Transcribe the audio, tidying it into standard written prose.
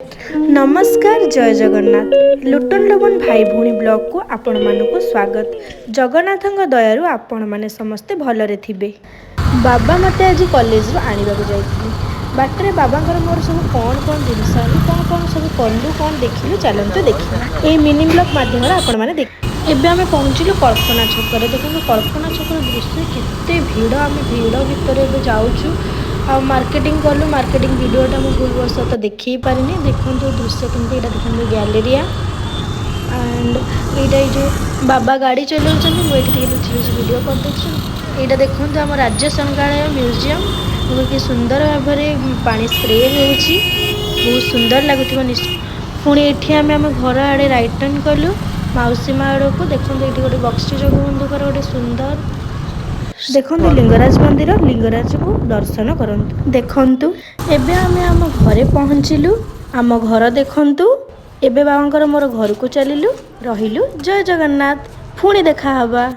नमस्कार जय जगन्नाथ लुटन लबन भाई भूणी ब्लॉग को आपण मानक स्वागत। जगन्नाथ दयारु आपण माने समस्ते भलरे थिबे। बाबा मते आज कॉलेज रो आनिबा को जाइथिले। बाटरे बाबांकर मोर सब कौन कौन जिनस कौन सब कलु कौन देखिलु चलंतु देखि ए मिनी ब्लॉग माध्यम आपण माने देख। एबे आमे पहुंचिलु कल्पना छक रे। देखो कल्पना छक दृश्य केते भीड़ आमे भीड़ भितर एबे जाउछु। आ मार्केटिंग कलु मार्केटिंग वीडियोटा मु भूल वर्ष तो देखी पारिनी। देखो दृश्य केमती एटा देखो गैलेरिया एंड एटा जो बाबा गाड़ी चलाउछन मुझे लुचि लुचि वीडियो कर देखछन। एटा देखो आम राज्य संग्रहालय म्यूजियम कि सुंदर भाव में पानी स्प्रे होउछि बहुत सुंदर लगुथिबो निश्चय। पुणी एठी आम घर आड़े राइट टर्न कलु मौसी माँ आड़ को। देखो ये गोटे बक्सी जगबंधुकर गोटे सुंदर देखो लिंगराज मंदिर लिंगराज को दर्शन करंतु। देखंतु एबे आमे आम घरे पहुँचिलु। आम घर देखंतु एबे बाबांकर मोर घर को चलिलु रहिलु। जय जगन्नाथ पुणी देखा हबा।